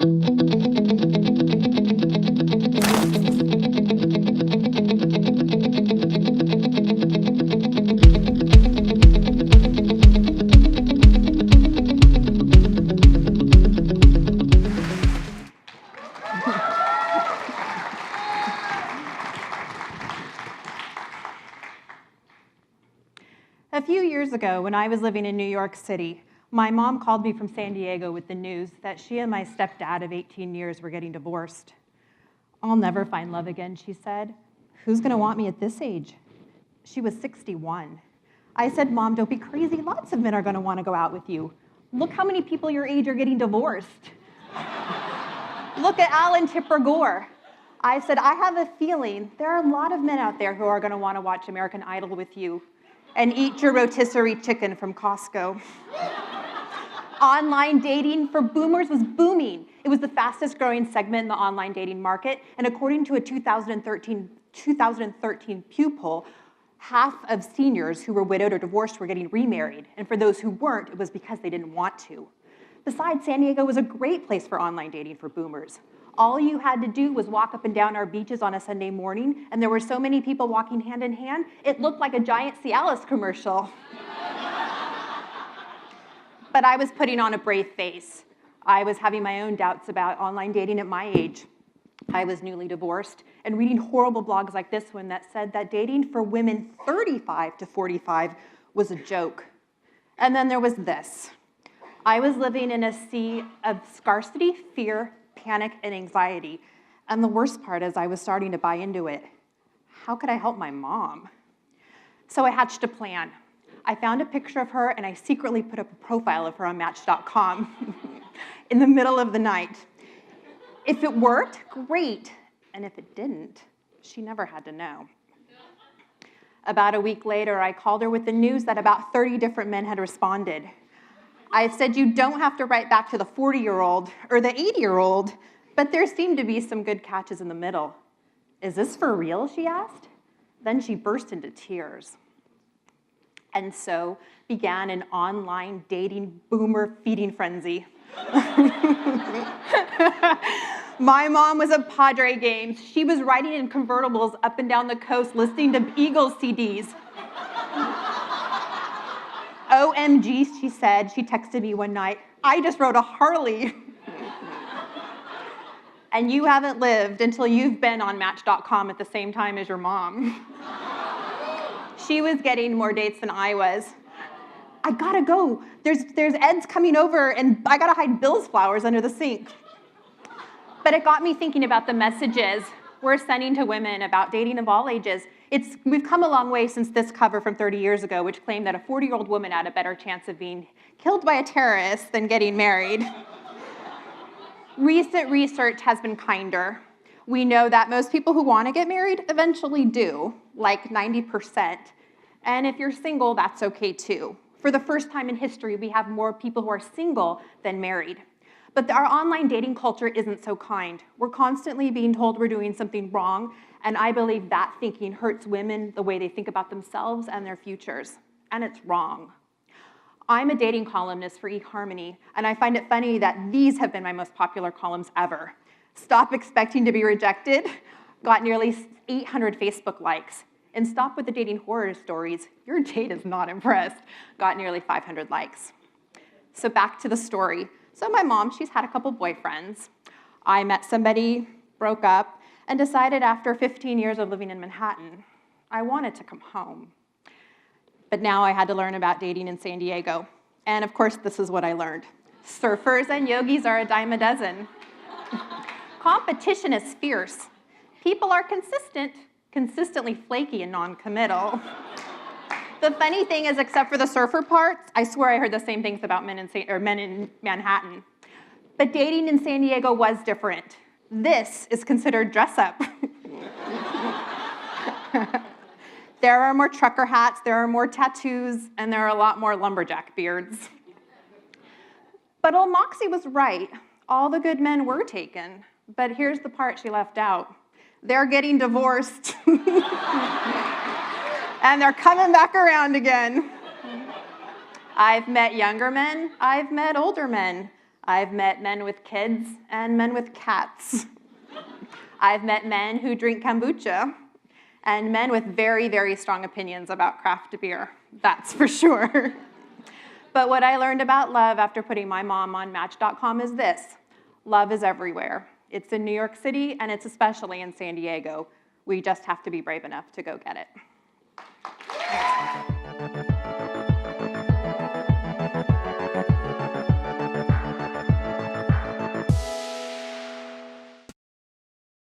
A few years ago, when I was living in New York City, my mom called me from San Diego with the news that she and my stepdad of 18 years were getting divorced. "I'll never find love again," she said. "Who's gonna want me at this age?" She was 61. I said, "Mom, don't be crazy. Lots of men are gonna wanna go out with you. Look how many people your age are getting divorced. Look at Alan Tipper Gore." I said, "I have a feeling there are a lot of men out there who are gonna wanna watch American Idol with you and eat your rotisserie chicken from Costco." Online dating for boomers was booming. It was the fastest growing segment in the online dating market, and according to a 2013 Pew poll, half of seniors who were widowed or divorced were getting remarried, and for those who weren't, it was because they didn't want to. Besides, San Diego was a great place for online dating for boomers. All you had to do was walk up and down our beaches on a Sunday morning, and there were so many people walking hand in hand, it looked like a giant Cialis commercial. But I was putting on a brave face. I was having my own doubts about online dating at my age. I was newly divorced and reading horrible blogs like this one that said that dating for women 35 to 45 was a joke. And then there was this. I was living in a sea of scarcity, fear, panic, and anxiety. And the worst part is I was starting to buy into it. How could I help my mom? So I hatched a plan. I found a picture of her and I secretly put up a profile of her on Match.com in the middle of the night. If it worked, great. And if it didn't, she never had to know. About a week later, I called her with the news that about 30 different men had responded. I said, "You don't have to write back to the 40-year-old or the 80-year-old, but there seemed to be some good catches in the middle." "Is this for real?" she asked. Then she burst into tears. And so began an online dating boomer feeding frenzy. My mom was at Padre games. She was riding in convertibles up and down the coast listening to Eagles CDs. "OMG," she said. She texted me one night, "I just rode a Harley." And you haven't lived until you've been on Match.com at the same time as your mom. She was getting more dates than I was. "I gotta go. There's Ed's coming over and I gotta hide Bill's flowers under the sink." But it got me thinking about the messages we're sending to women about dating of all ages. We've come a long way since this cover from 30 years ago, which claimed that a 40-year-old woman had a better chance of being killed by a terrorist than getting married. Recent research has been kinder. We know that most people who want to get married eventually do, like 90%. And if you're single, that's okay too. For the first time in history, we have more people who are single than married. But our online dating culture isn't so kind. We're constantly being told we're doing something wrong, and I believe that thinking hurts women the way they think about themselves and their futures. And it's wrong. I'm a dating columnist for eHarmony, and I find it funny that these have been my most popular columns ever. "Stop expecting to be rejected" got nearly 800 Facebook likes. And "Stop with the dating horror stories, your date is not impressed" got nearly 500 likes. So back to the story. So my mom, she's had a couple boyfriends. I met somebody, broke up, and decided after 15 years of living in Manhattan, I wanted to come home. But now I had to learn about dating in San Diego. And of course, this is what I learned. Surfers and yogis are a dime a dozen. Competition is fierce. People are consistently flaky and non-committal. The funny thing is, except for the surfer parts, I swear I heard the same things about men in Manhattan. But dating in San Diego was different. This is considered dress up. There are more trucker hats, there are more tattoos, and there are a lot more lumberjack beards. But old Moxie was right. All the good men were taken. But here's the part she left out. They're getting divorced. And they're coming back around again. I've met younger men, I've met older men. I've met men with kids and men with cats. I've met men who drink kombucha and men with very, very strong opinions about craft beer, that's for sure. But what I learned about love after putting my mom on Match.com is this: love is everywhere. It's in New York City, and it's especially in San Diego. We just have to be brave enough to go get it.